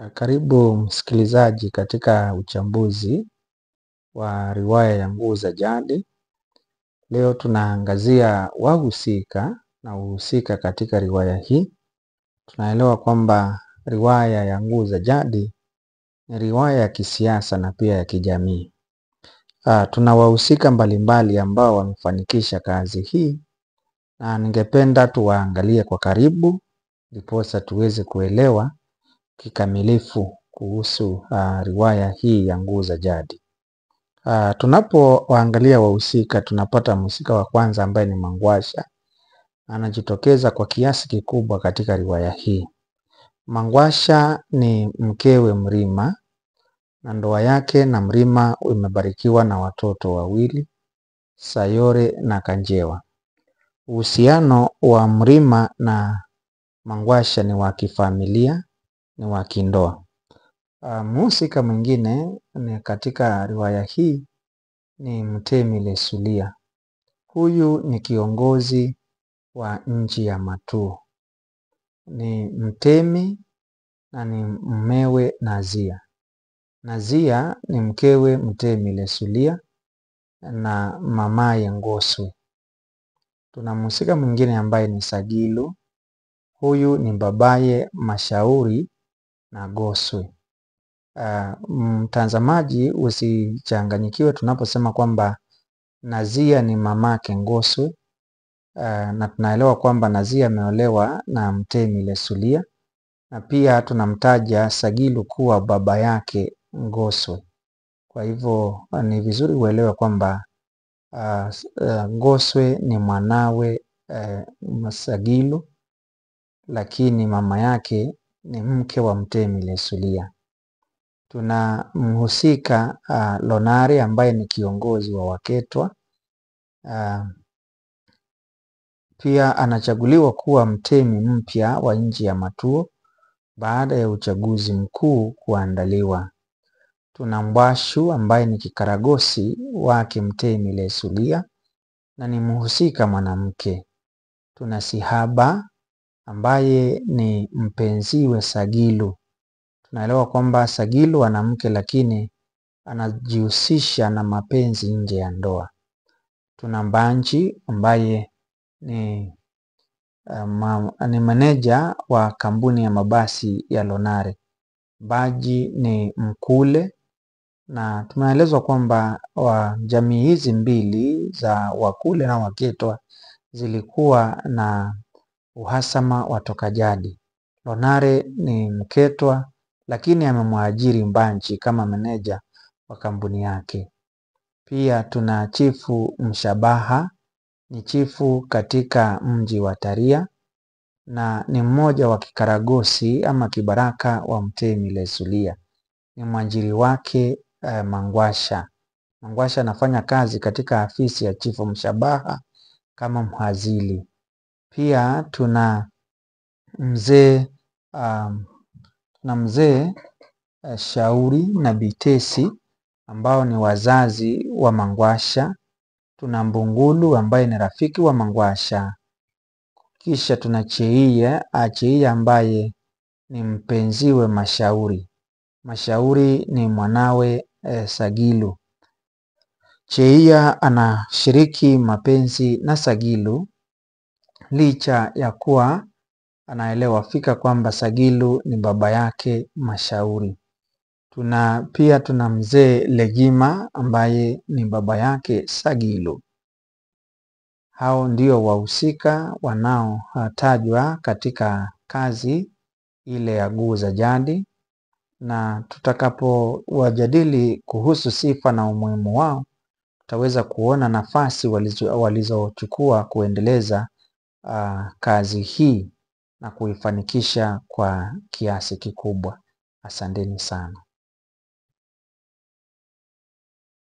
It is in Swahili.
Karibu msikilizaji katika uchambuzi wa riwaya ya Nguu za Jadi. Leo tunaangazia wahusika na uhusika katika riwaya hii. Tunaelewa kwamba riwaya ya Nguu za Jadi ni riwaya ya kisiasa na pia ya kijamii. Tuna wahusika mbalimbali ambao wamefanikisha kazi hii, na ningependa tuwaangalie kwa karibu ndiposa tuweze kuelewa kikamilifu kuhusu riwaya hii ya Nguu za Jadi. Tunapoangalia wahusika, tunapata mhusika wa kwanza ambaye ni Mangwasha. Anajitokeza kwa kiasi kikubwa katika riwaya hii. Mangwasha ni mkewe Mrima, na ndoa yake na Mrima imebarikiwa na watoto wawili, Sayore na Kanjewa. Uhusiano wa Mrima na Mangwasha ni wa kifamilia, ni wa kindoa. Mhusika mwingine katika riwaya hii ni Mtemi Lesulia. Huyu ni kiongozi wa nchi ya Matuo. Ni mtemi na ni mmewe Nazia. Nazia ni mkewe Mtemi Lesulia na mamaye Ngoswe. Tuna mhusika mwingine ambaye ni Sagilu. Huyu ni babaye Mashauri na Goswe. Mtazamaji usichanganyikiwe tunaposema kwamba Nazia ni mamake Ngoswe, na tunaelewa kwamba Nazia ameolewa na Mtemi Lesulia, na pia tunamtaja Sagilu kuwa baba yake Ngoswe. Kwa hivyo ni vizuri uelewe kwamba Ngoswe ni mwanawe Sagilu, lakini mama yake ni mke wa Mtemi Lesulia. Tuna mhusika Lonare ambaye ni kiongozi wa Waketwa. Pia anachaguliwa kuwa mtemi mpya wa nchi ya Matuo baada ya uchaguzi mkuu kuandaliwa. Tuna Mbwashu ambaye ni kikaragosi wake Mtemi Lesulia na ni mhusika mwanamke. Tuna Sihaba ambaye ni mpenziwe Sagilu. Tunaelewa kwamba Sagilu ana mke lakini anajihusisha na mapenzi nje ya ndoa. Tuna Mbanji ambaye ni meneja wa kampuni ya mabasi ya Lonare. Mbanji ni mkule, na tunaelezwa kwamba jamii hizi mbili za Wakule na Waketwa zilikuwa na uhasama wa toka jadi. Lonare ni Mketwa lakini amemwajiri Mbanji kama meneja wa kampuni yake. Pia tuna chifu Mshabaha, ni chifu katika mji wa Taria na ni mmoja wa kikaragosi ama kibaraka wa Mtemi Lesulia. Ni mwajiri wake Mangwasha. Mangwasha anafanya kazi katika afisi ya chifu Mshabaha kama mhazili. Pia tuna mzee Shauri na Bitesi ambao ni wazazi wa Mangwasha. Tuna Mbungulu ambaye ni rafiki wa Mangwasha. Kisha tuna Cheia ambaye ni mpenziwe Mashauri. Mashauri ni mwanawe Sagilu. Cheia anashiriki mapenzi na Sagilu licha ya kuwa anaelewa fika kwamba Sagilu ni baba yake Mashauri. Pia tuna mzee Legima ambaye ni baba yake Sagilu. Hao ndio wahusika wanaotajwa katika kazi ile ya Nguu za Jadi, na tutakapo wajadili kuhusu sifa na umuhimu wao tutaweza kuona nafasi walizochukua kuendeleza kazi hii na kuifanikisha kwa kiasi kikubwa. Asanteni sana.